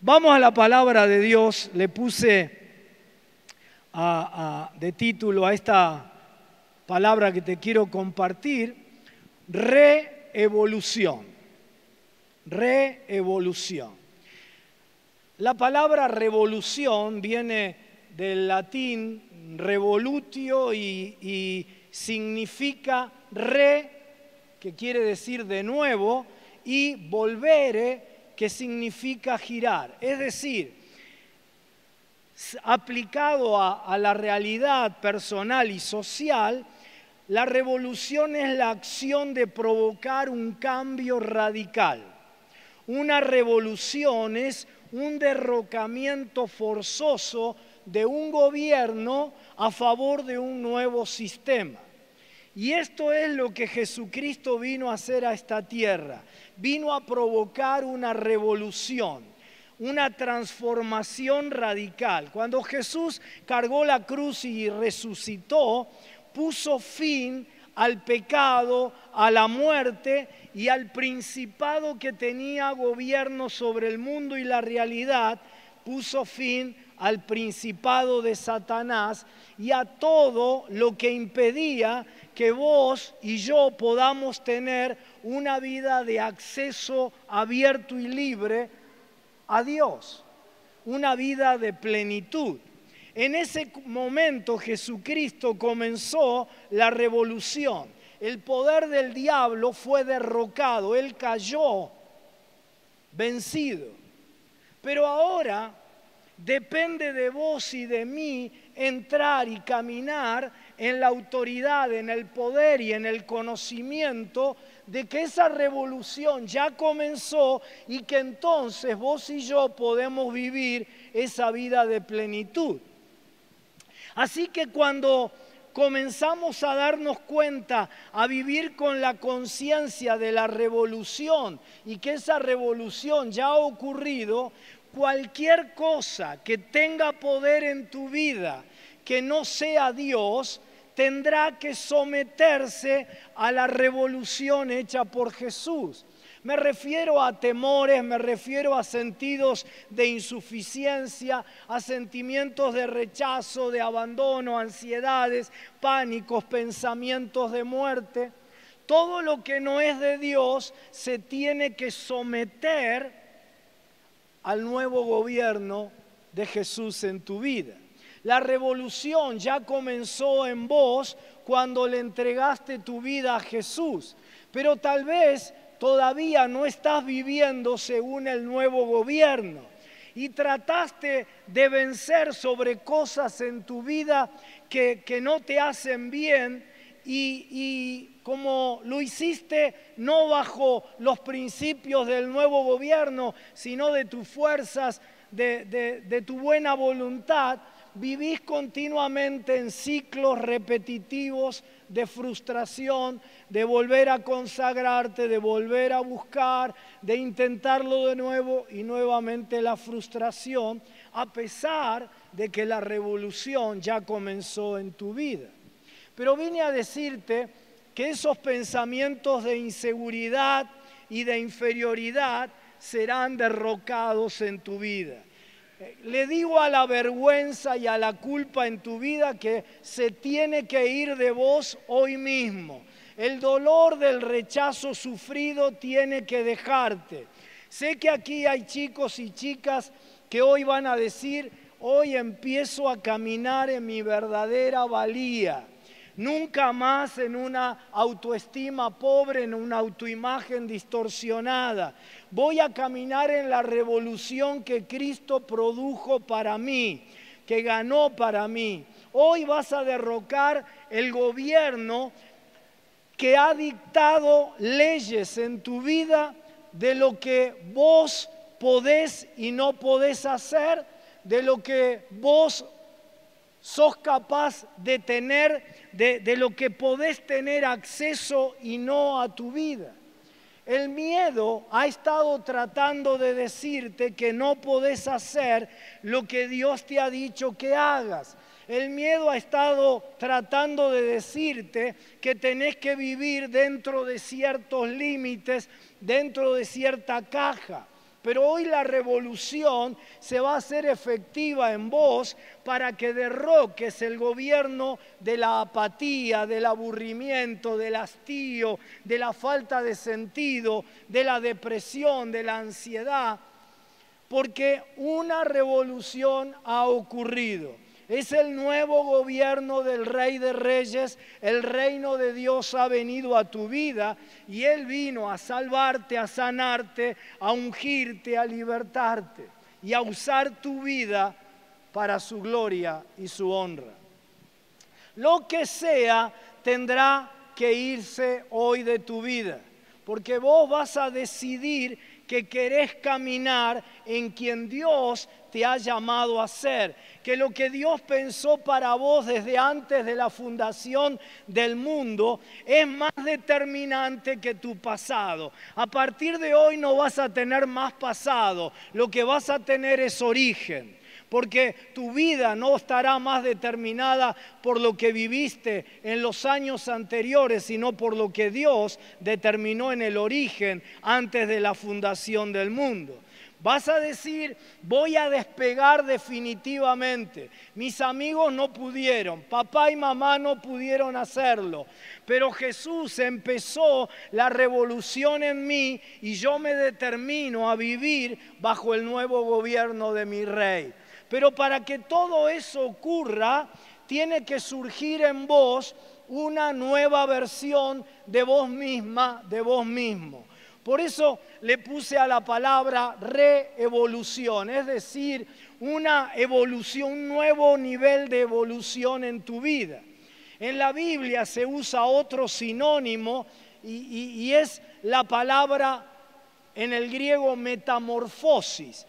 Vamos a la palabra de Dios. Le puse de título a esta palabra que te quiero compartir, reevolución. Reevolución. La palabra revolución viene del latín revolutio y significa re, que quiere decir de nuevo, y volvere, que significa girar. Es decir, aplicado a la realidad personal y social, la revolución es la acción de provocar un cambio radical. Una revolución es un derrocamiento forzoso de un gobierno a favor de un nuevo sistema. Y esto es lo que Jesucristo vino a hacer a esta tierra. Vino a provocar una revolución, una transformación radical. Cuando Jesús cargó la cruz y resucitó, puso fin al pecado, a la muerte y al principado que tenía gobierno sobre el mundo y la realidad. Puso fin al principado de Satanás y a todo lo que impedía que vos y yo podamos tener una vida de acceso abierto y libre a Dios, una vida de plenitud. En ese momento Jesucristo comenzó la revolución. El poder del diablo fue derrocado, él cayó vencido. Pero ahora depende de vos y de mí entrar y caminar en la autoridad, en el poder y en el conocimiento de que esa revolución ya comenzó y que entonces vos y yo podemos vivir esa vida de plenitud. Así que cuando comenzamos a darnos cuenta, a vivir con la conciencia de la revolución y que esa revolución ya ha ocurrido, cualquier cosa que tenga poder en tu vida que no sea Dios, tendrá que someterse a la revolución hecha por Jesús. Me refiero a temores, me refiero a sentidos de insuficiencia, a sentimientos de rechazo, de abandono, ansiedades, pánicos, pensamientos de muerte. Todo lo que no es de Dios se tiene que someter al nuevo gobierno de Jesús en tu vida. La revolución ya comenzó en vos cuando le entregaste tu vida a Jesús, pero tal vez todavía no estás viviendo según el nuevo gobierno y trataste de vencer sobre cosas en tu vida que no te hacen bien y como lo hiciste no bajo los principios del nuevo gobierno, sino de tus fuerzas, de tu buena voluntad, vivís continuamente en ciclos repetitivos de frustración, de volver a consagrarte, de volver a buscar, de intentarlo de nuevo y nuevamente la frustración, a pesar de que la revolución ya comenzó en tu vida. Pero vine a decirte que esos pensamientos de inseguridad y de inferioridad serán derrocados en tu vida. Le digo a la vergüenza y a la culpa en tu vida que se tiene que ir de vos hoy mismo. El dolor del rechazo sufrido tiene que dejarte. Sé que aquí hay chicos y chicas que hoy van a decir, hoy empiezo a caminar en mi verdadera valía. Nunca más en una autoestima pobre, en una autoimagen distorsionada. Voy a caminar en la revolución que Cristo produjo para mí, que ganó para mí. Hoy vas a derrocar el gobierno que ha dictado leyes en tu vida de lo que vos podés y no podés hacer, de lo que vos sos capaz de tener, de lo que podés tener acceso y no a tu vida. El miedo ha estado tratando de decirte que no podés hacer lo que Dios te ha dicho que hagas. El miedo ha estado tratando de decirte que tenés que vivir dentro de ciertos límites, dentro de cierta caja. pero hoy la revolución se va a hacer efectiva en vos para que derroques el gobierno de la apatía, del aburrimiento, del hastío, de la falta de sentido, de la depresión, de la ansiedad, porque una revolución ha ocurrido. Es el nuevo gobierno del Rey de Reyes, el reino de Dios ha venido a tu vida y Él vino a salvarte, a sanarte, a ungirte, a libertarte y a usar tu vida para su gloria y su honra. Lo que sea tendrá que irse hoy de tu vida, porque vos vas a decidir que querés caminar en quien Dios te ha llamado a ser, que lo que Dios pensó para vos desde antes de la fundación del mundo es más determinante que tu pasado. A partir de hoy no vas a tener más pasado, lo que vas a tener es origen. Porque tu vida no estará más determinada por lo que viviste en los años anteriores, sino por lo que Dios determinó en el origen antes de la fundación del mundo. Vas a decir, voy a despegar definitivamente. Mis amigos no pudieron, papá y mamá no pudieron hacerlo, pero Jesús empezó la revolución en mí y yo me determino a vivir bajo el nuevo gobierno de mi Rey. Pero para que todo eso ocurra, tiene que surgir en vos una nueva versión de vos misma, de vos mismo. Por eso le puse a la palabra reevolución, es decir, una evolución, un nuevo nivel de evolución en tu vida. En la Biblia se usa otro sinónimo y es la palabra en el griego metamorfosis.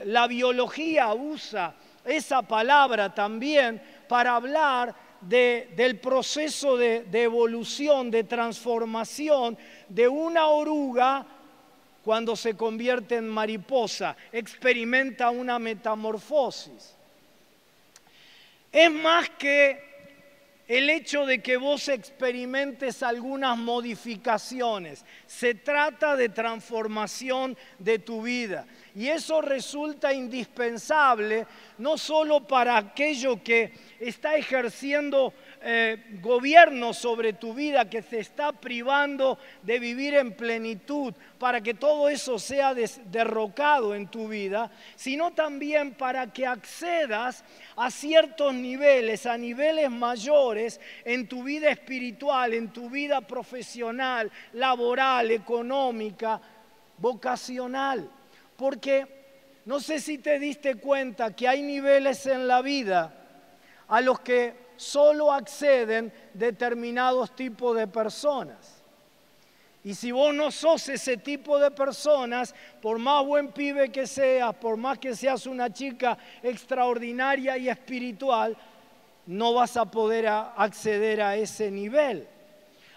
La biología usa esa palabra también para hablar del proceso de evolución, de transformación de una oruga cuando se convierte en mariposa, experimenta una metamorfosis. Es más que el hecho de que vos experimentes algunas modificaciones, se trata de transformación de tu vida. Y eso resulta indispensable no solo para aquello que está ejerciendo gobierno sobre tu vida, que te está privando de vivir en plenitud, para que todo eso sea derrocado en tu vida, sino también para que accedas a ciertos niveles, a niveles mayores en tu vida espiritual, en tu vida profesional, laboral, económica, vocacional. Porque no sé si te diste cuenta que hay niveles en la vida a los que solo acceden determinados tipos de personas. Y si vos no sos ese tipo de personas, por más buen pibe que seas, por más que seas una chica extraordinaria y espiritual, no vas a poder acceder a ese nivel.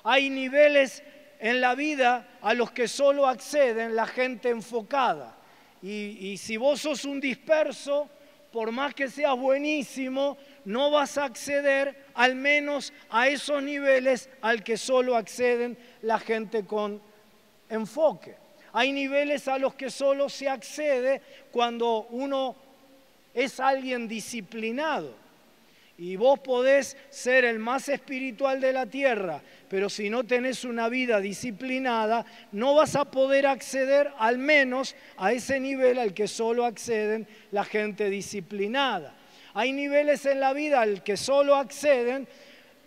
Hay niveles en la vida a los que solo acceden la gente enfocada. Y si vos sos un disperso, por más que seas buenísimo, no vas a acceder al menos a esos niveles al que solo acceden la gente con enfoque. Hay niveles a los que solo se accede cuando uno es alguien disciplinado. Y vos podés ser el más espiritual de la tierra, pero si no tenés una vida disciplinada, no vas a poder acceder al menos a ese nivel al que solo acceden la gente disciplinada. Hay niveles en la vida al que solo acceden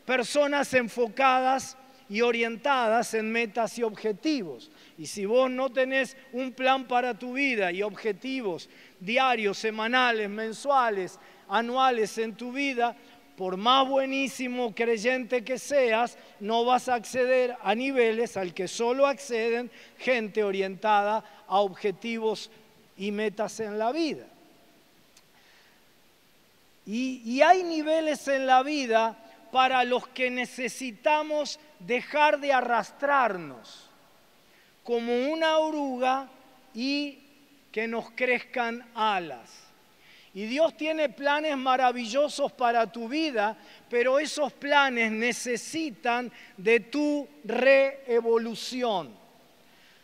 personas enfocadas y orientadas en metas y objetivos. Y si vos no tenés un plan para tu vida y objetivos diarios, semanales, mensuales, anuales en tu vida, por más buenísimo creyente que seas, no vas a acceder a niveles al que solo acceden gente orientada a objetivos y metas en la vida. Y hay niveles en la vida para los que necesitamos dejar de arrastrarnos como una oruga y que nos crezcan alas. Y Dios tiene planes maravillosos para tu vida, pero esos planes necesitan de tu reevolución.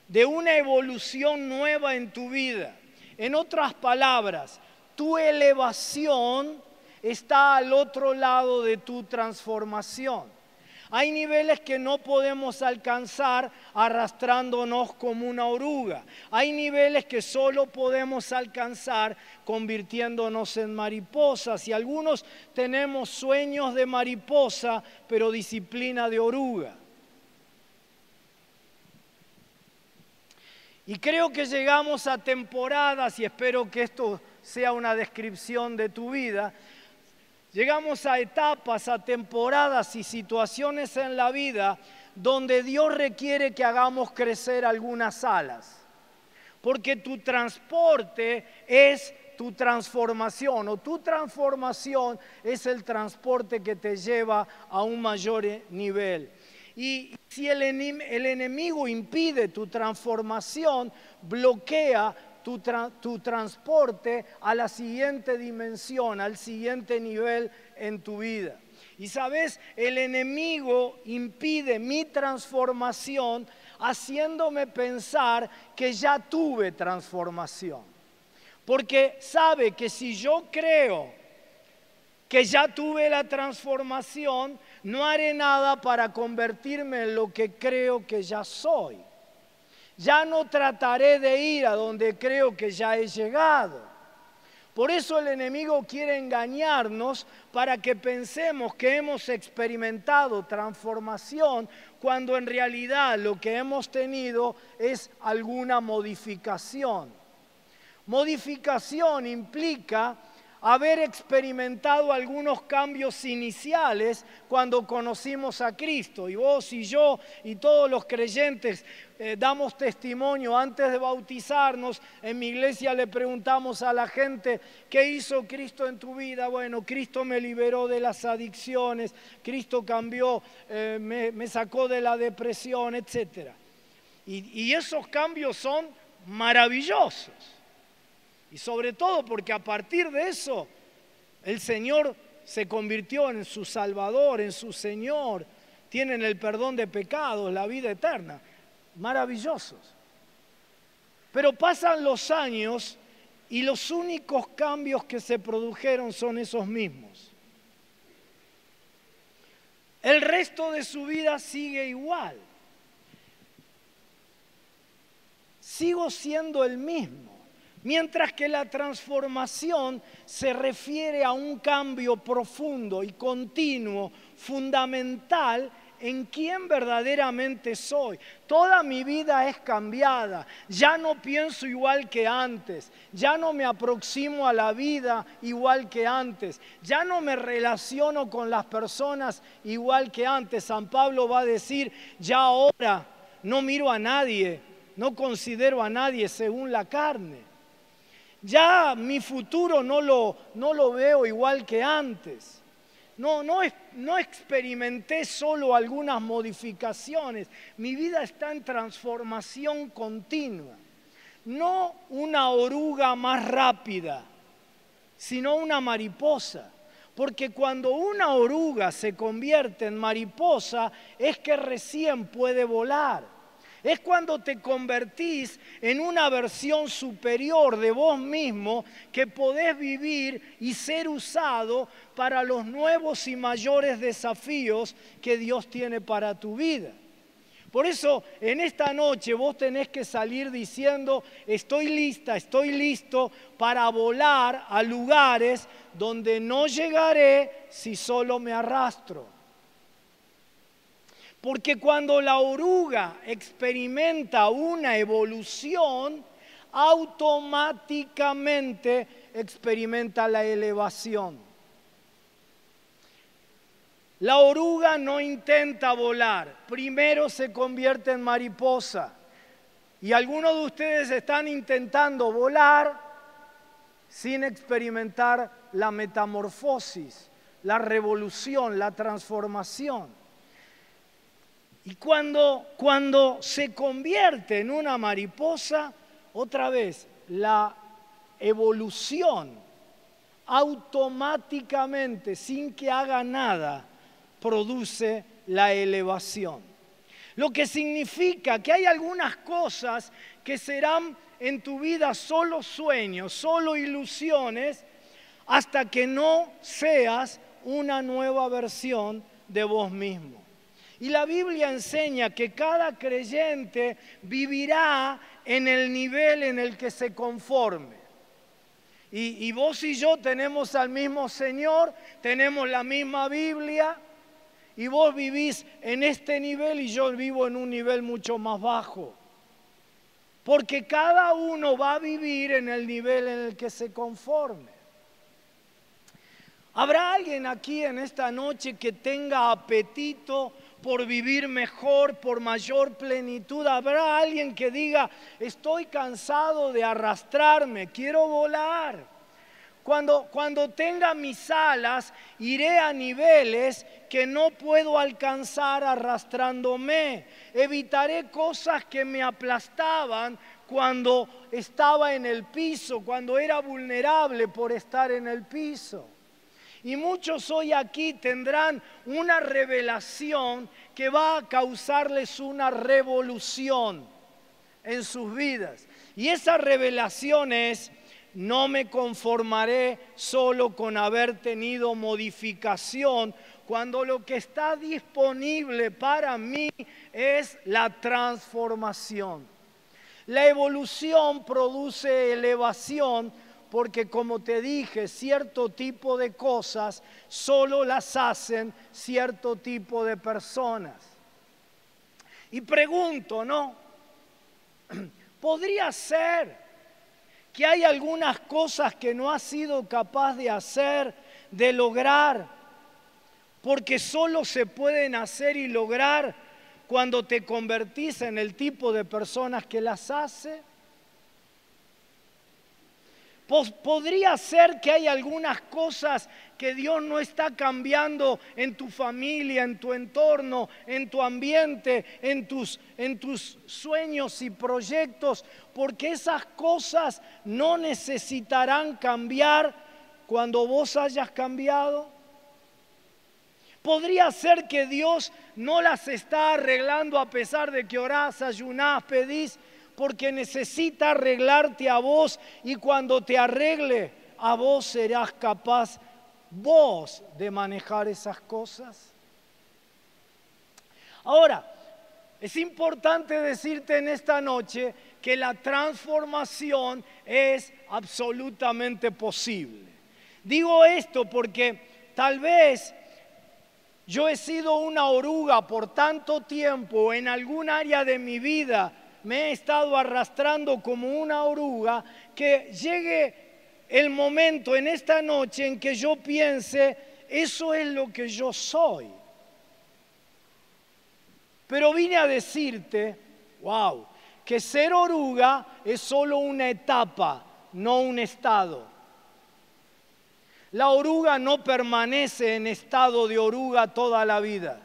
de una evolución nueva en tu vida. En otras palabras, tu elevación está al otro lado de tu transformación. Hay niveles que no podemos alcanzar arrastrándonos como una oruga. Hay niveles que solo podemos alcanzar convirtiéndonos en mariposas. Y algunos tenemos sueños de mariposa, pero disciplina de oruga. Y creo que llegamos a temporadas, y espero que esto sea una descripción de tu vida, llegamos a etapas, a temporadas y situaciones en la vida donde Dios requiere que hagamos crecer algunas alas. Porque tu transporte es tu transformación, o tu transformación es el transporte que te lleva a un mayor nivel. Y si el enemigo impide tu transformación, bloquea tu transporte a la siguiente dimensión, al siguiente nivel en tu vida. Y sabes, el enemigo impide mi transformación haciéndome pensar que ya tuve transformación. Porque sabe que si yo creo que ya tuve la transformación, no haré nada para convertirme en lo que creo que ya soy. Ya no trataré de ir a donde creo que ya he llegado. Por eso el enemigo quiere engañarnos para que pensemos que hemos experimentado transformación cuando en realidad lo que hemos tenido es alguna modificación. Modificación implica haber experimentado algunos cambios iniciales cuando conocimos a Cristo. Y vos y yo y todos los creyentes damos testimonio antes de bautizarnos. En mi iglesia le preguntamos a la gente, ¿qué hizo Cristo en tu vida? Bueno, Cristo me liberó de las adicciones, Cristo cambió, me sacó de la depresión, etc. Y esos cambios son maravillosos. Y sobre todo porque a partir de eso el Señor se convirtió en su Salvador, en su Señor. Tienen el perdón de pecados, la vida eterna. Maravillosos. Pero pasan los años y los únicos cambios que se produjeron son esos mismos. El resto de su vida sigue igual. Sigo siendo el mismo. Mientras que la transformación se refiere a un cambio profundo y continuo, fundamental en quién verdaderamente soy. Toda mi vida es cambiada, ya no pienso igual que antes, ya no me aproximo a la vida igual que antes, ya no me relaciono con las personas igual que antes. San Pablo va a decir, ya ahora no miro a nadie, no considero a nadie según la carne. Ya mi futuro no lo veo igual que antes. No experimenté solo algunas modificaciones. Mi vida está en transformación continua. No una oruga más rápida, sino una mariposa. Porque cuando una oruga se convierte en mariposa, es que recién puede volar. Es cuando te convertís en una versión superior de vos mismo que podés vivir y ser usado para los nuevos y mayores desafíos que Dios tiene para tu vida. Por eso en esta noche vos tenés que salir diciendo, estoy lista, estoy listo para volar a lugares donde no llegaré si solo me arrastro. Porque cuando la oruga experimenta una evolución, automáticamente experimenta la elevación. La oruga no intenta volar, primero se convierte en mariposa. Y algunos de ustedes están intentando volar sin experimentar la metamorfosis, la revolución, la transformación. Y cuando se convierte en una mariposa, otra vez, la evolución automáticamente, sin que haga nada, produce la elevación. Lo que significa que hay algunas cosas que serán en tu vida solo sueños, solo ilusiones, hasta que no seas una nueva versión de vos mismo. Y la Biblia enseña que cada creyente vivirá en el nivel en el que se conforme. Y vos y yo tenemos al mismo Señor, tenemos la misma Biblia, y vos vivís en este nivel y yo vivo en un nivel mucho más bajo. Porque cada uno va a vivir en el nivel en el que se conforme. ¿Habrá alguien aquí en esta noche que tenga apetito por vivir mejor, por mayor plenitud? ¿Habrá alguien que diga, estoy cansado de arrastrarme, quiero volar? Cuando tenga mis alas, iré a niveles que no puedo alcanzar arrastrándome. Evitaré cosas que me aplastaban cuando estaba en el piso, cuando era vulnerable por estar en el piso. Y muchos hoy aquí tendrán una revelación que va a causarles una revolución en sus vidas. Y esa revelación es: no me conformaré solo con haber tenido modificación, cuando lo que está disponible para mí es la transformación. La evolución produce elevación, porque como te dije, cierto tipo de cosas solo las hacen cierto tipo de personas. Y pregunto, ¿no? ¿Podría ser que hay algunas cosas que no has sido capaz de hacer, de lograr, porque solo se pueden hacer y lograr cuando te convertís en el tipo de personas que las hace? Podría ser que hay algunas cosas que Dios no está cambiando en tu familia, en tu entorno, en tu ambiente, en tus sueños y proyectos, porque esas cosas no necesitarán cambiar cuando vos hayas cambiado. Podría ser que Dios no las está arreglando a pesar de que orás, ayunás, pedís, porque necesita arreglarte a vos, y cuando te arregle a vos serás capaz vos de manejar esas cosas. Ahora, es importante decirte en esta noche que la transformación es absolutamente posible. Digo esto porque tal vez yo he sido una oruga por tanto tiempo en algún área de mi vida. Me he estado arrastrando como una oruga, que llegue el momento en esta noche en que yo piense, eso es lo que yo soy. Pero vine a decirte, wow, que ser oruga es solo una etapa, no un estado. La oruga no permanece en estado de oruga toda la vida.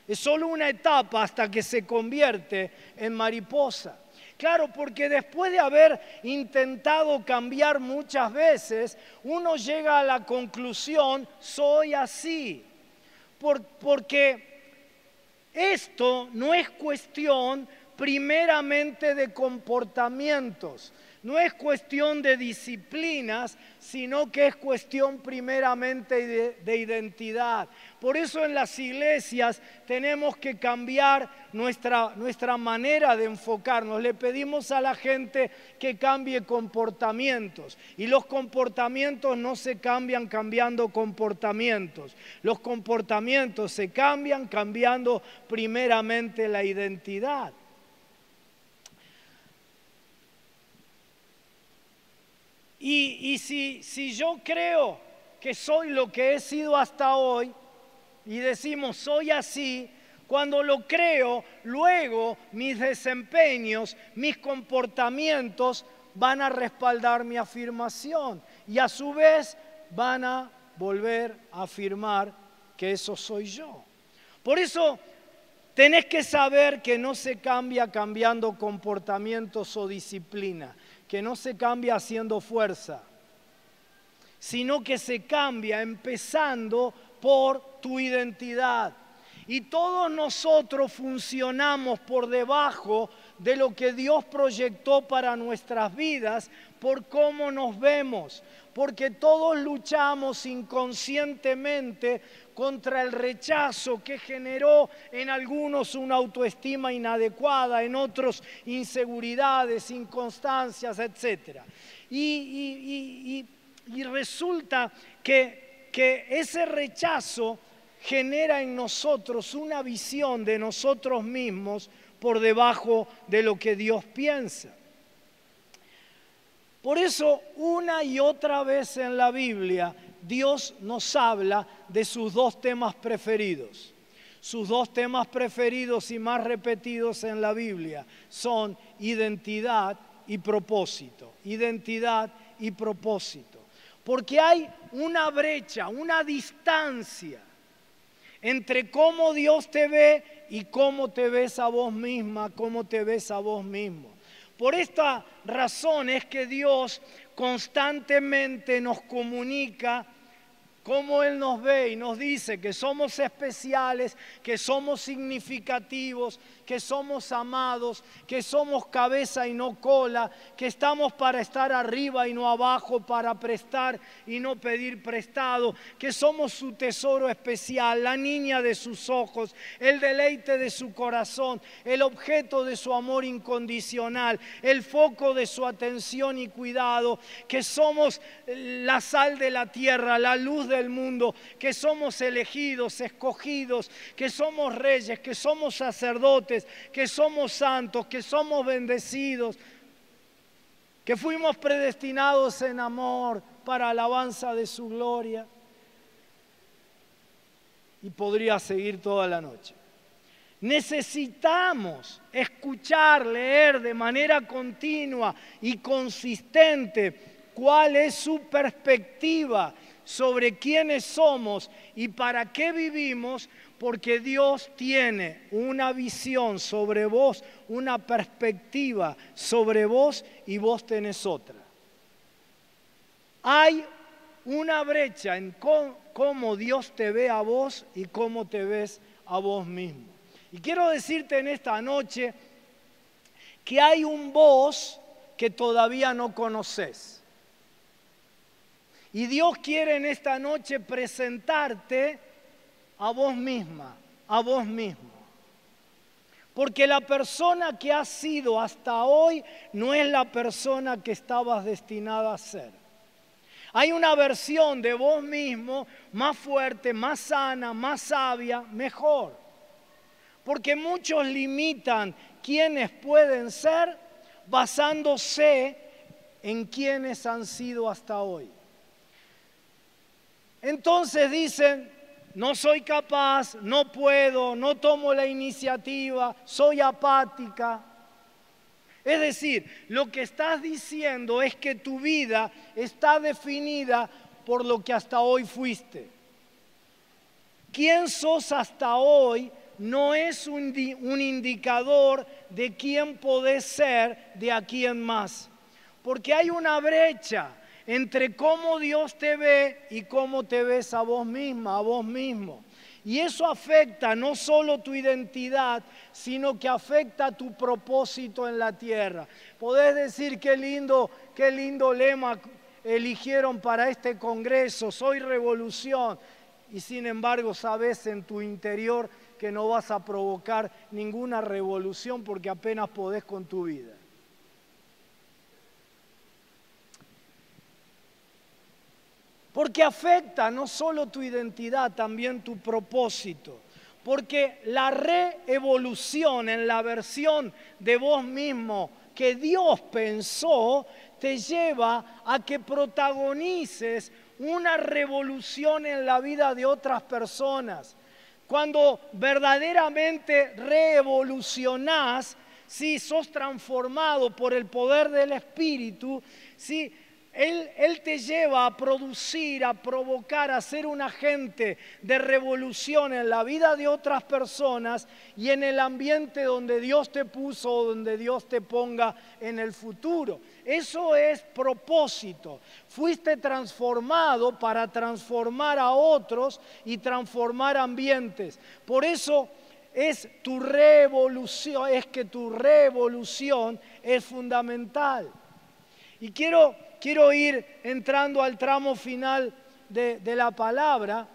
Es solo una etapa hasta que se convierte en mariposa. Claro, porque después de haber intentado cambiar muchas veces, uno llega a la conclusión, soy así. Porque esto no es cuestión primeramente de comportamientos, no es cuestión de disciplinas, sino que es cuestión primeramente de identidad. Por eso en las iglesias tenemos que cambiar nuestra manera de enfocarnos. Le pedimos a la gente que cambie comportamientos, y los comportamientos no se cambian cambiando comportamientos. Los comportamientos se cambian cambiando primeramente la identidad. Y si yo creo que soy lo que he sido hasta hoy, y decimos soy así, cuando lo creo, luego mis desempeños, mis comportamientos van a respaldar mi afirmación, y a su vez van a volver a afirmar que eso soy yo. Por eso tenés que saber que no se cambia cambiando comportamientos o disciplina, que no se cambia haciendo fuerza, sino que se cambia empezando por tu identidad. Y todos nosotros funcionamos por debajo de lo que Dios proyectó para nuestras vidas, por cómo nos vemos. Porque todos luchamos inconscientemente contra el rechazo que generó en algunos una autoestima inadecuada, en otros inseguridades, inconstancias, etc. Y resulta que ese rechazo genera en nosotros una visión de nosotros mismos por debajo de lo que Dios piensa. Por eso, una y otra vez en la Biblia, Dios nos habla de sus dos temas preferidos. Sus dos temas preferidos y más repetidos en la Biblia son identidad y propósito. Identidad y propósito. Porque hay una brecha, una distancia entre cómo Dios te ve y cómo te ves a vos misma, cómo te ves a vos mismo. Por esta razón es que Dios constantemente nos comunica cómo Él nos ve y nos dice que somos especiales, que somos significativos, que somos amados, que somos cabeza y no cola, que estamos para estar arriba y no abajo, para prestar y no pedir prestado, que somos su tesoro especial, la niña de sus ojos, el deleite de su corazón, el objeto de su amor incondicional, el foco de su atención y cuidado, que somos la sal de la tierra, la luz del mundo, que somos elegidos, escogidos, que somos reyes, que somos sacerdotes, que somos santos, que somos bendecidos, que fuimos predestinados en amor para alabanza de su gloria. Y podría seguir toda la noche. Necesitamos escuchar, leer de manera continua y consistente cuál es su perspectiva sobre quiénes somos y para qué vivimos, porque Dios tiene una visión sobre vos, una perspectiva sobre vos y vos tenés otra. Hay una brecha en cómo Dios te ve a vos y cómo te ves a vos mismo. Y quiero decirte en esta noche que hay un vos que todavía no conoces. Y Dios quiere en esta noche presentarte a vos misma, a vos mismo. Porque la persona que has sido hasta hoy no es la persona que estabas destinada a ser. Hay una versión de vos mismo más fuerte, más sana, más sabia, mejor. Porque muchos limitan quiénes pueden ser basándose en quiénes han sido hasta hoy. Entonces dicen, no soy capaz, no puedo, no tomo la iniciativa, soy apática. Es decir, lo que estás diciendo es que tu vida está definida por lo que hasta hoy fuiste. Quién sos hasta hoy no es un indicador de quién podés ser de aquí en más. Porque hay una brecha entre cómo Dios te ve y cómo te ves a vos misma, a vos mismo. Y eso afecta no solo tu identidad, sino que afecta tu propósito en la tierra. Podés decir qué lindo lema eligieron para este congreso, soy revolución. Y sin embargo sabes en tu interior que no vas a provocar ninguna revolución porque apenas podés con tu vida. Porque afecta no solo tu identidad, también tu propósito. Porque la reevolución en la versión de vos mismo que Dios pensó te lleva a que protagonices una revolución en la vida de otras personas. Cuando verdaderamente reevolucionás, si sos transformado por el poder del Espíritu, si Él te lleva a producir, a provocar, a ser un agente de revolución en la vida de otras personas y en el ambiente donde Dios te puso o donde Dios te ponga en el futuro. Eso es propósito. Fuiste transformado para transformar a otros y transformar ambientes. Por eso es tu revolución, es que tu revolución es fundamental. Y quiero ir entrando al tramo final de la palabra.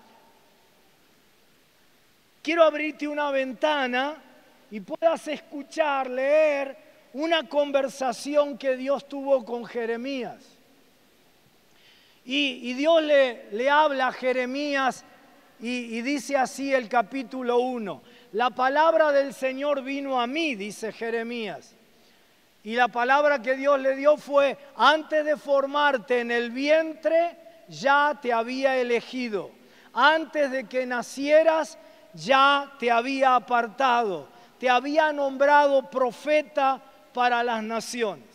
Quiero abrirte una ventana y puedas escuchar, leer una conversación que Dios tuvo con Jeremías. Y Dios le habla a Jeremías y dice así el capítulo 1. La palabra del Señor vino a mí, dice Jeremías. Y la palabra que Dios le dio fue: antes de formarte en el vientre, ya te había elegido. Antes de que nacieras, ya te había apartado. Te había nombrado profeta para las naciones.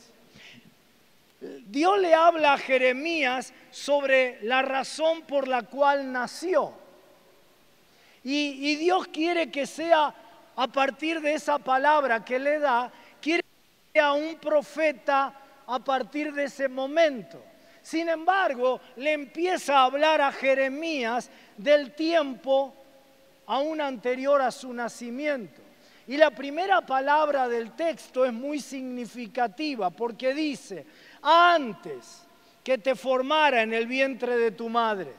Dios le habla a Jeremías sobre la razón por la cual nació. Y Dios quiere que sea, a partir de esa palabra que le da, quiere que sea un profeta a partir de ese momento. Sin embargo, le empieza a hablar a Jeremías del tiempo aún anterior a su nacimiento. Y la primera palabra del texto es muy significativa porque dice: antes que te formara en el vientre de tu madre.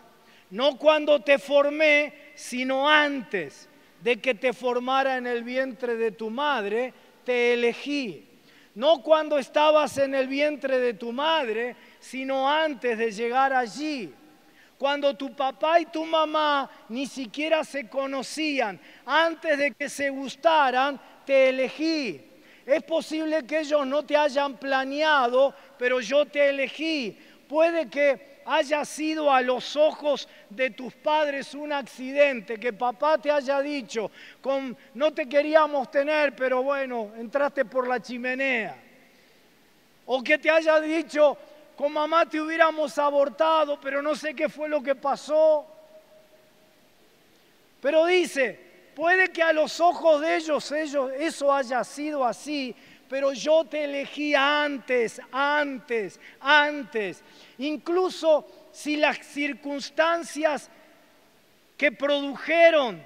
No cuando te formé, sino antes de que te formara en el vientre de tu madre, te elegí. No cuando estabas en el vientre de tu madre, sino antes de llegar allí. Cuando tu papá y tu mamá ni siquiera se conocían, antes de que se gustaran, te elegí. Es posible que ellos no te hayan planeado, pero yo te elegí. Puede que haya sido a los ojos de tus padres un accidente, que papá te haya dicho, no te queríamos tener, pero bueno, entraste por la chimenea. O que te haya dicho: con mamá te hubiéramos abortado, pero no sé qué fue lo que pasó. Pero dice, puede que a los ojos de ellos eso haya sido así, pero yo te elegí antes. Incluso si las circunstancias que produjeron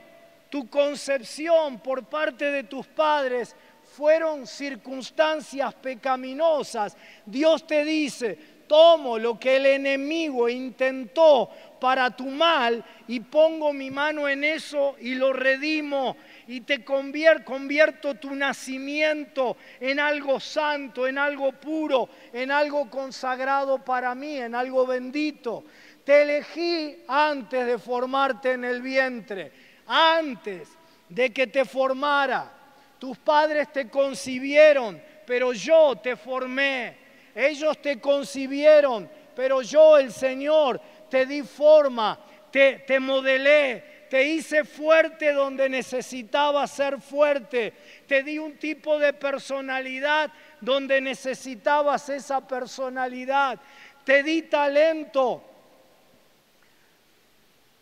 tu concepción por parte de tus padres fueron circunstancias pecaminosas, Dios te dice: tomo lo que el enemigo intentó para tu mal y pongo mi mano en eso y lo redimo y te convierto tu nacimiento en algo santo, en algo puro, en algo consagrado para mí, en algo bendito. Te elegí antes de formarte en el vientre, antes de que te formara. Tus padres te concibieron, pero yo te formé. Ellos te concibieron, pero yo, el Señor, te di forma, te modelé, te hice fuerte donde necesitabas ser fuerte, te di un tipo de personalidad donde necesitabas esa personalidad, te di talento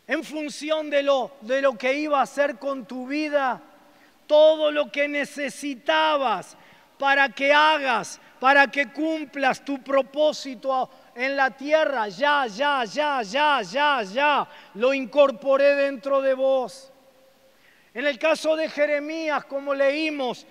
en función de lo que iba a hacer con tu vida, todo lo que necesitabas para que hagas, para que cumplas tu propósito en la tierra, ya, lo incorporé dentro de vos. En el caso de Jeremías, como leímos,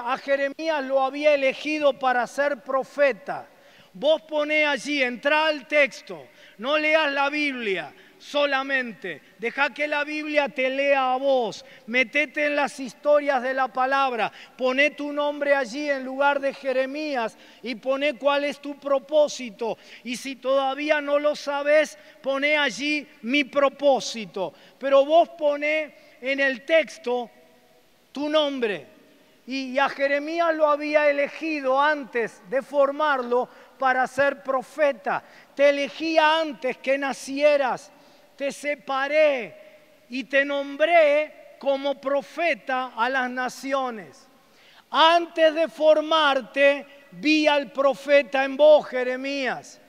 a Jeremías lo había elegido para ser profeta. Vos poné allí, entrá al texto, no leas la Biblia solamente, deja que la Biblia te lea a vos, metete en las historias de la palabra, poné tu nombre allí en lugar de Jeremías y poné cuál es tu propósito. Y si todavía no lo sabes, poné allí mi propósito. Pero vos poné en el texto tu nombre. Y a Jeremías lo había elegido antes de formarlo para ser profeta. Te elegí antes que nacieras. Te separé y te nombré como profeta a las naciones. Antes de formarte, vi al profeta en vos, Jeremías.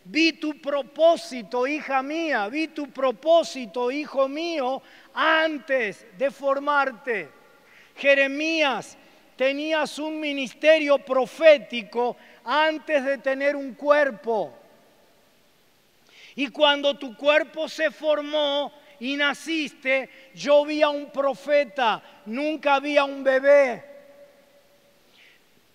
Vi tu propósito, hija mía, vi tu propósito, hijo mío, antes de formarte. Jeremías, tenías un ministerio profético antes de tener un cuerpo. Y cuando tu cuerpo se formó y naciste, yo vi a un profeta, nunca vi a un bebé.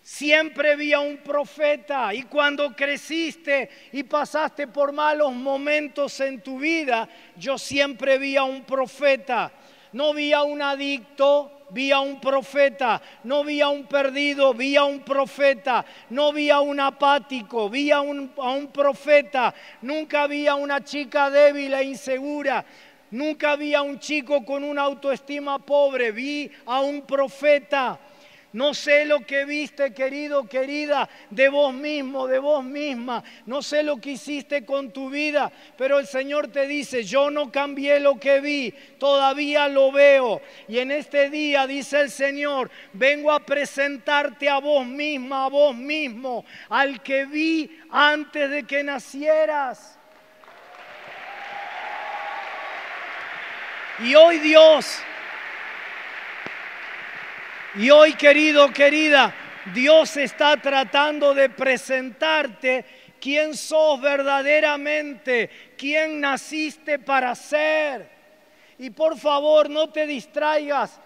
Siempre vi a un profeta. Y cuando creciste y pasaste por malos momentos en tu vida, yo siempre vi a un profeta. No vi a un adicto, vi a un profeta. No vi a un perdido, vi a un profeta. No vi a un apático, vi a un profeta. Nunca vi a una chica débil e insegura. Nunca vi a un chico con una autoestima pobre, vi a un profeta. No sé lo que viste, querido, querida, de vos mismo, de vos misma. No sé lo que hiciste con tu vida, pero el Señor te dice, yo no cambié lo que vi, todavía lo veo. Y en este día, dice el Señor, vengo a presentarte a vos misma, a vos mismo, al que vi antes de que nacieras. Y hoy Dios... Y hoy, querido, querida, Dios está tratando de presentarte quién sos verdaderamente, quién naciste para ser. Y por favor, no te distraigas,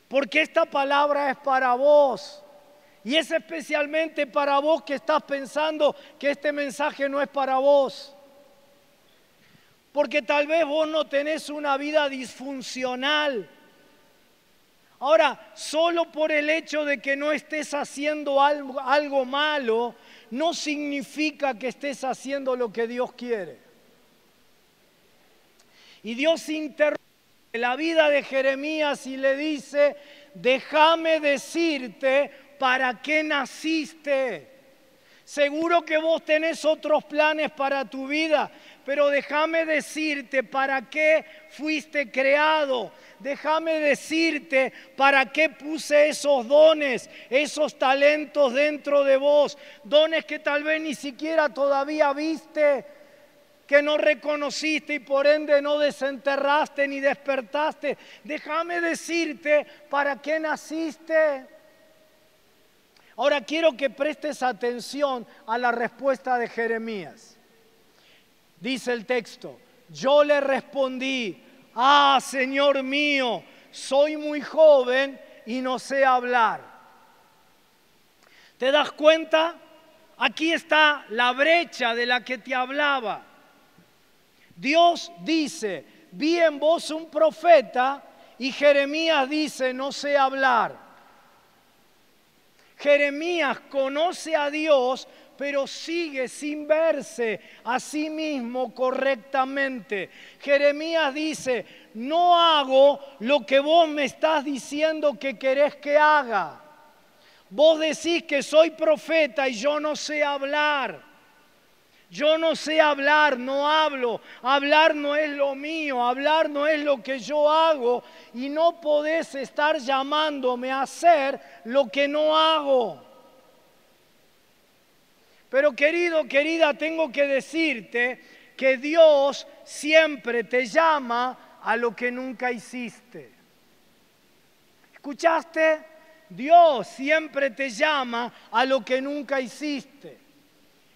porque esta palabra es para vos. Y es especialmente para vos que estás pensando que este mensaje no es para vos. Porque tal vez vos no tenés una vida disfuncional. Ahora, solo por el hecho de que no estés haciendo algo malo, no significa que estés haciendo lo que Dios quiere. Y Dios interrumpe la vida de Jeremías y le dice, déjame decirte para qué naciste. Seguro que vos tenés otros planes para tu vida, pero déjame decirte para qué fuiste creado. Déjame decirte para qué puse esos dones, esos talentos dentro de vos. Dones que tal vez ni siquiera todavía viste, que no reconociste y por ende no desenterraste ni despertaste. Déjame decirte para qué naciste. Ahora quiero que prestes atención a la respuesta de Jeremías. Dice el texto, yo le respondí, Señor mío, soy muy joven y no sé hablar. ¿Te das cuenta? Aquí está la brecha de la que te hablaba. Dios dice, vi en vos un profeta, y Jeremías dice, no sé hablar. Jeremías conoce a Dios, pero sigue sin verse a sí mismo correctamente. Jeremías dice, no hago lo que vos me estás diciendo que querés que haga. Vos decís que soy profeta y yo no sé hablar. Yo no sé hablar, no hablo. Hablar no es lo mío, hablar no es lo que yo hago. Y no podés estar llamándome a hacer lo que no hago. Pero querido, querida, tengo que decirte que Dios siempre te llama a lo que nunca hiciste. ¿Escuchaste? Dios siempre te llama a lo que nunca hiciste.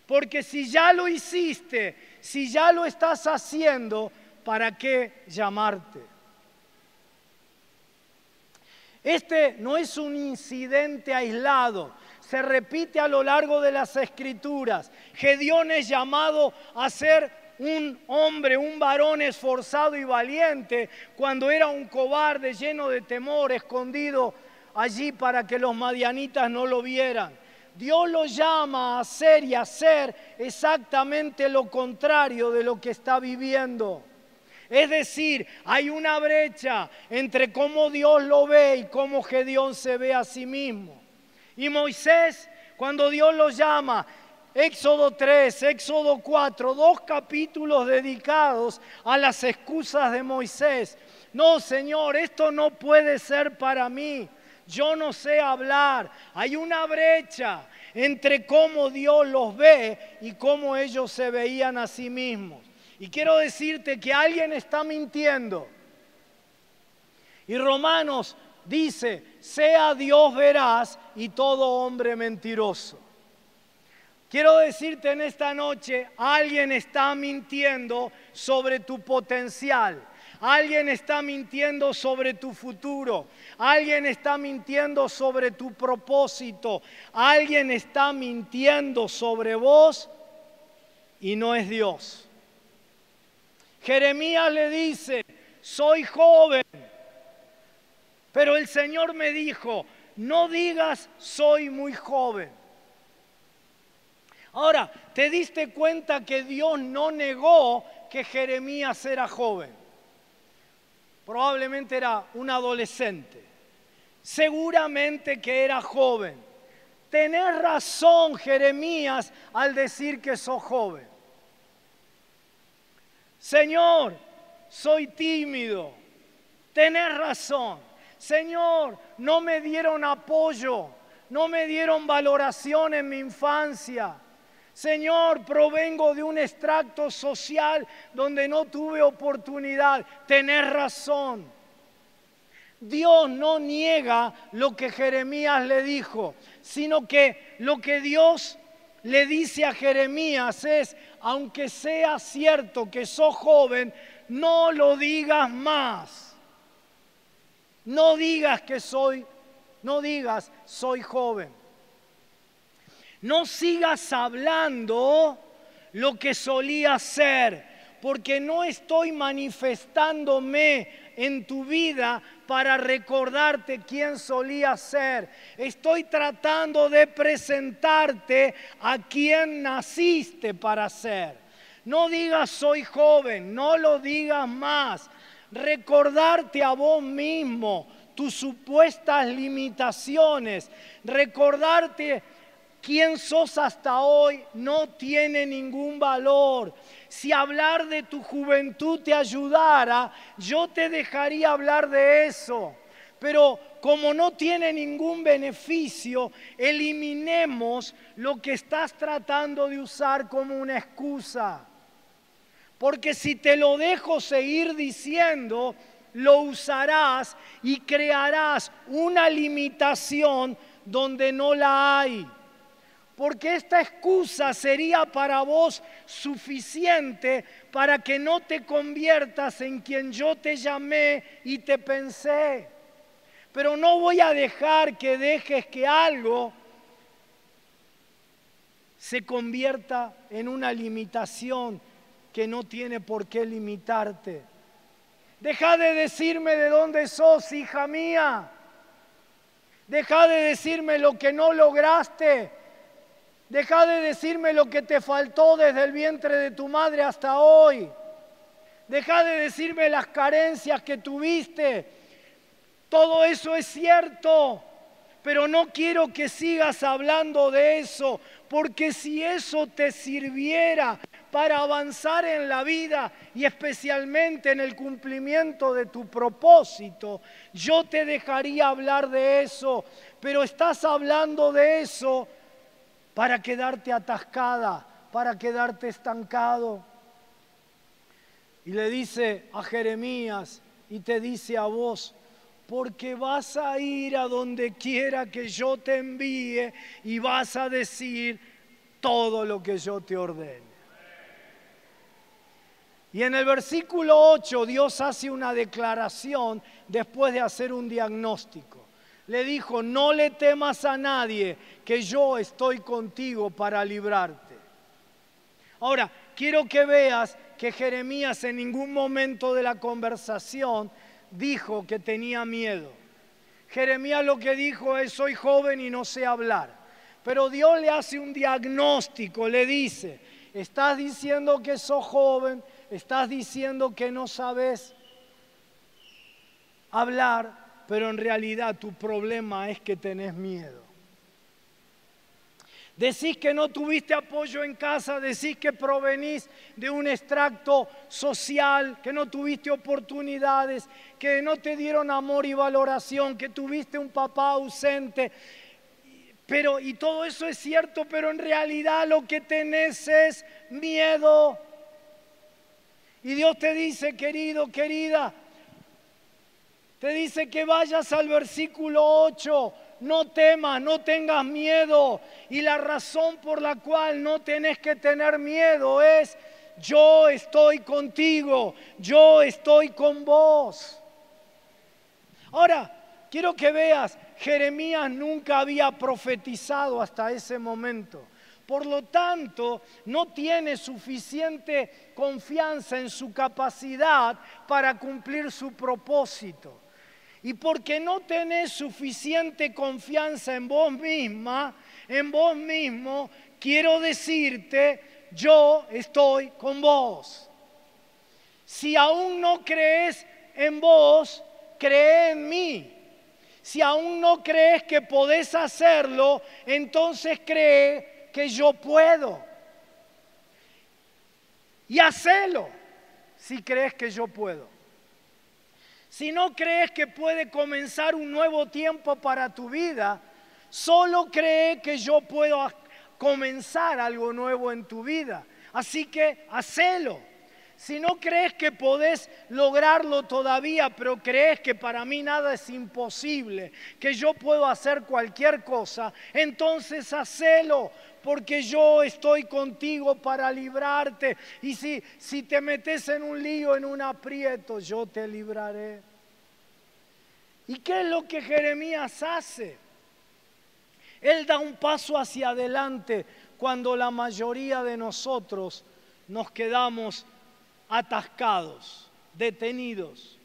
Porque si ya lo hiciste, si ya lo estás haciendo, ¿para qué llamarte? Este no es un incidente aislado, se repite a lo largo de las Escrituras. Gedeón es llamado a ser un hombre, un varón esforzado y valiente, cuando era un cobarde lleno de temor, escondido allí para que los madianitas no lo vieran. Dios lo llama a hacer y a hacer exactamente lo contrario de lo que está viviendo. Es decir, hay una brecha entre cómo Dios lo ve y cómo Gedeón se ve a sí mismo. Y Moisés, cuando Dios lo llama, Éxodo 3, Éxodo 4, 2 capítulos dedicados a las excusas de Moisés. No, Señor, esto no puede ser para mí. Yo no sé hablar. Hay una brecha entre cómo Dios los ve y cómo ellos se veían a sí mismos. Y quiero decirte que alguien está mintiendo. Y Romanos dice, sea Dios veraz y todo hombre mentiroso. Quiero decirte en esta noche, alguien está mintiendo sobre tu potencial. Alguien está mintiendo sobre tu futuro. Alguien está mintiendo sobre tu propósito. Alguien está mintiendo sobre vos y no es Dios. Jeremías le dice, soy joven, pero el Señor me dijo, no digas soy muy joven. Ahora, ¿te diste cuenta que Dios no negó que Jeremías era joven? Probablemente era un adolescente. Seguramente que era joven. Tenés razón, Jeremías, al decir que sos joven. Señor, soy tímido. Tenés razón. Señor, no me dieron apoyo, no me dieron valoración en mi infancia. Señor, provengo de un extracto social donde no tuve oportunidad. Tenés razón. Dios no niega lo que Jeremías le dijo, sino que lo que Dios le dice a Jeremías es, aunque sea cierto que sos joven, no lo digas más. No digas soy joven. No sigas hablando lo que solía ser, porque no estoy manifestándome en tu vida para recordarte quién solía ser. Estoy tratando de presentarte a quien naciste para ser. No digas soy joven, no lo digas más. Recordarte a vos mismo tus supuestas limitaciones, recordarte quién sos hasta hoy no tiene ningún valor. Si hablar de tu juventud te ayudara, yo te dejaría hablar de eso. Pero como no tiene ningún beneficio, eliminemos lo que estás tratando de usar como una excusa. Porque si te lo dejo seguir diciendo, lo usarás y crearás una limitación donde no la hay. Porque esta excusa sería para vos suficiente para que no te conviertas en quien yo te llamé y te pensé. Pero no voy a dejar que dejes que algo se convierta en una limitación que no tiene por qué limitarte. Deja de decirme de dónde sos, hija mía. Deja de decirme lo que no lograste. Deja de decirme lo que te faltó desde el vientre de tu madre hasta hoy. Deja de decirme las carencias que tuviste. Todo eso es cierto, pero no quiero que sigas hablando de eso, porque si eso te sirviera para avanzar en la vida y especialmente en el cumplimiento de tu propósito, yo te dejaría hablar de eso, pero estás hablando de eso para quedarte atascada, para quedarte estancado. Y le dice a Jeremías y te dice a vos, porque vas a ir a donde quiera que yo te envíe y vas a decir todo lo que yo te ordene. Y en el versículo 8 Dios hace una declaración después de hacer un diagnóstico. Le dijo, no le temas a nadie, que yo estoy contigo para librarte. Ahora, quiero que veas que Jeremías en ningún momento de la conversación dijo que tenía miedo. Jeremías lo que dijo es, soy joven y no sé hablar. Pero Dios le hace un diagnóstico, le dice, estás diciendo que sos joven, estás diciendo que no sabes hablar, pero en realidad tu problema es que tenés miedo. Decís que no tuviste apoyo en casa, decís que provenís de un extracto social, que no tuviste oportunidades, que no te dieron amor y valoración, que tuviste un papá ausente. Y todo eso es cierto, pero en realidad lo que tenés es miedo. Y Dios te dice, querido, querida, Te dice que vayas al versículo 8. No temas, no tengas miedo. Y la razón por la cual no tenés que tener miedo es: yo estoy contigo, yo estoy con vos. Ahora, quiero que veas, Jeremías nunca había profetizado hasta ese momento. Por lo tanto, no tiene suficiente confianza en su capacidad para cumplir su propósito. Y porque no tenés suficiente confianza en vos misma, en vos mismo, quiero decirte: yo estoy con vos. Si aún no crees en vos, cree en mí. Si aún no crees que podés hacerlo, entonces cree que yo puedo. Y hacelo si crees que yo puedo. Si no crees que puede comenzar un nuevo tiempo para tu vida, solo cree que yo puedo comenzar algo nuevo en tu vida. Así que hacelo. Si no crees que podés lograrlo todavía, pero crees que para mí nada es imposible, que yo puedo hacer cualquier cosa, entonces hacelo, porque yo estoy contigo para librarte. Y si te metes en un lío, en un aprieto, yo te libraré. ¿Y qué es lo que Jeremías hace? Él da un paso hacia adelante cuando la mayoría de nosotros nos quedamos atascados, detenidos.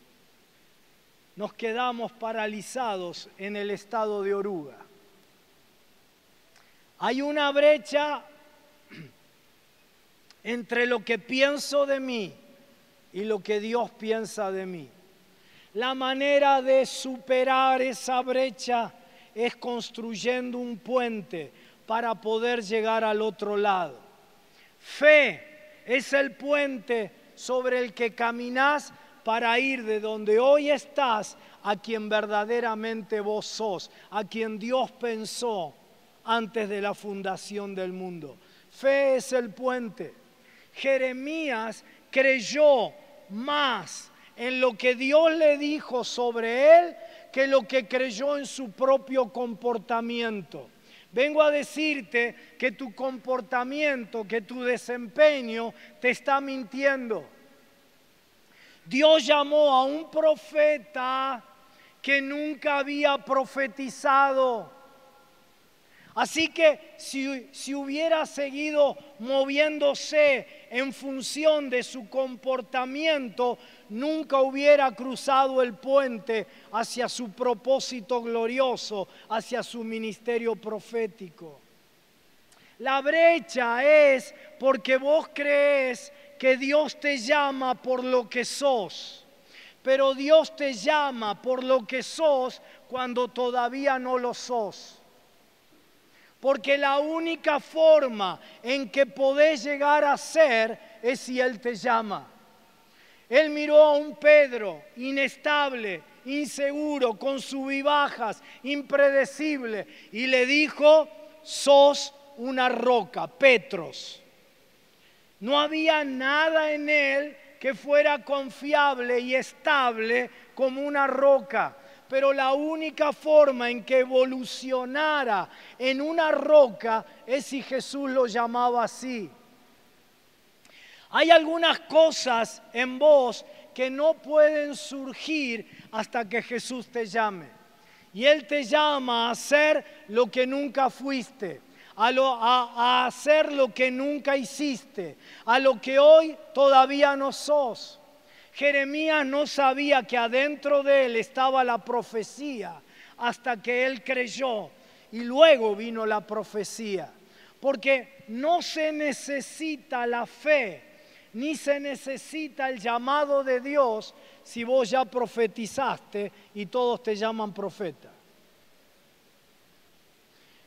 Nos quedamos paralizados en el estado de oruga. Hay una brecha entre lo que pienso de mí y lo que Dios piensa de mí. La manera de superar esa brecha es construyendo un puente para poder llegar al otro lado. Fe es el puente sobre el que caminás para ir de donde hoy estás a quien verdaderamente vos sos, a quien Dios pensó antes de la fundación del mundo. Fe es el puente. Jeremías creyó más en lo que Dios le dijo sobre él que lo que creyó en su propio comportamiento. Vengo a decirte que tu comportamiento, que tu desempeño te está mintiendo. Dios llamó a un profeta que nunca había profetizado. Así que si hubiera seguido moviéndose en función de su comportamiento, nunca hubiera cruzado el puente hacia su propósito glorioso, hacia su ministerio profético. La brecha es porque vos crees que Dios te llama por lo que sos, pero Dios te llama por lo que sos cuando todavía no lo sos. Porque la única forma en que podés llegar a ser es si Él te llama. Él miró a un Pedro inestable, inseguro, con sub y bajas, impredecible, y le dijo: sos una roca, Petros. No había nada en él que fuera confiable y estable como una roca. Pero la única forma en que evolucionara en una roca es si Jesús lo llamaba así. Hay algunas cosas en vos que no pueden surgir hasta que Jesús te llame. Y Él te llama a hacer lo que nunca fuiste, a hacer lo que nunca hiciste, a lo que hoy todavía no sos. Jeremías no sabía que adentro de él estaba la profecía hasta que él creyó y luego vino la profecía. Porque no se necesita la fe ni se necesita el llamado de Dios si vos ya profetizaste y todos te llaman profeta.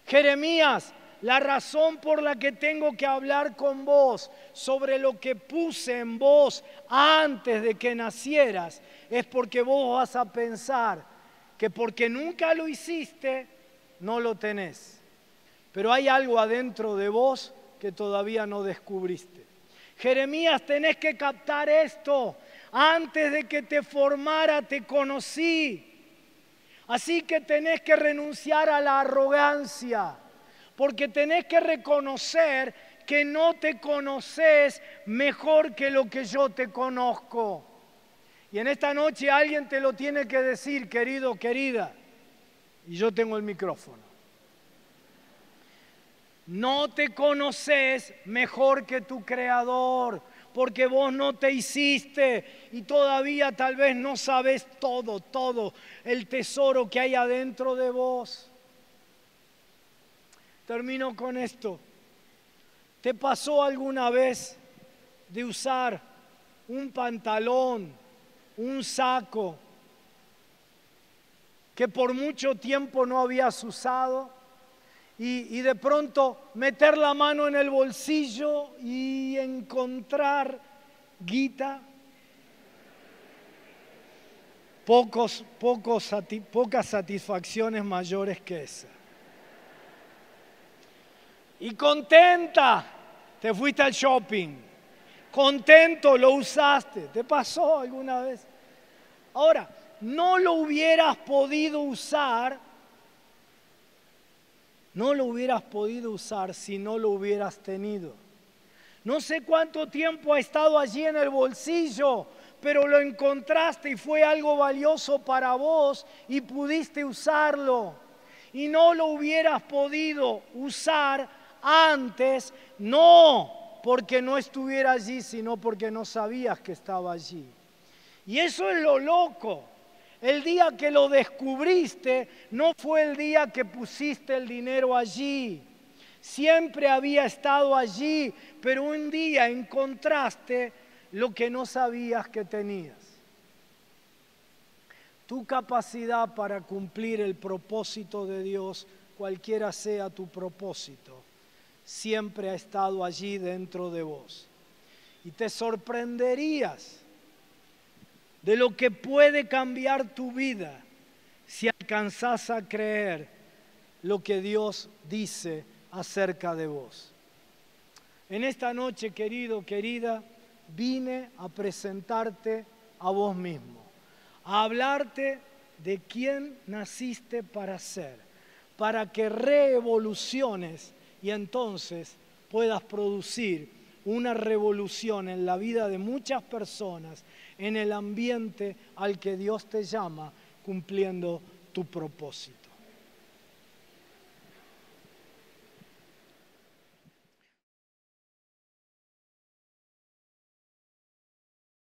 Jeremías, la razón por la que tengo que hablar con vos sobre lo que puse en vos antes de que nacieras es porque vos vas a pensar que porque nunca lo hiciste, no lo tenés. Pero hay algo adentro de vos que todavía no descubriste. Jeremías, tenés que captar esto. Antes de que te formara, te conocí. Así que tenés que renunciar a la arrogancia, porque tenés que reconocer que no te conoces mejor que lo que yo te conozco. Y en esta noche alguien te lo tiene que decir, querido, querida, y yo tengo el micrófono. No te conoces mejor que tu Creador, porque vos no te hiciste y todavía tal vez no sabes todo el tesoro que hay adentro de vos. Termino con esto. ¿Te pasó alguna vez de usar un pantalón, un saco que por mucho tiempo no habías usado? Y de pronto meter la mano en el bolsillo y encontrar guita. Pocas satisfacciones mayores que esa. Y contenta, te fuiste al shopping. Contento, lo usaste. ¿Te pasó alguna vez? Ahora, no lo hubieras podido usar. No lo hubieras podido usar si no lo hubieras tenido. No sé cuánto tiempo ha estado allí en el bolsillo, pero lo encontraste y fue algo valioso para vos y pudiste usarlo. Y no lo hubieras podido usar antes, no porque no estuviera allí, sino porque no sabías que estaba allí. Y eso es lo loco. El día que lo descubriste no fue el día que pusiste el dinero allí. Siempre había estado allí, pero un día encontraste lo que no sabías que tenías. Tu capacidad para cumplir el propósito de Dios, cualquiera sea tu propósito, siempre ha estado allí dentro de vos. Y te sorprenderías de lo que puede cambiar tu vida si alcanzás a creer lo que Dios dice acerca de vos. En esta noche, querido, querida, vine a presentarte a vos mismo, a hablarte de quién naciste para ser, para que reevoluciones y entonces puedas producir una revolución en la vida de muchas personas, en el ambiente al que Dios te llama, cumpliendo tu propósito.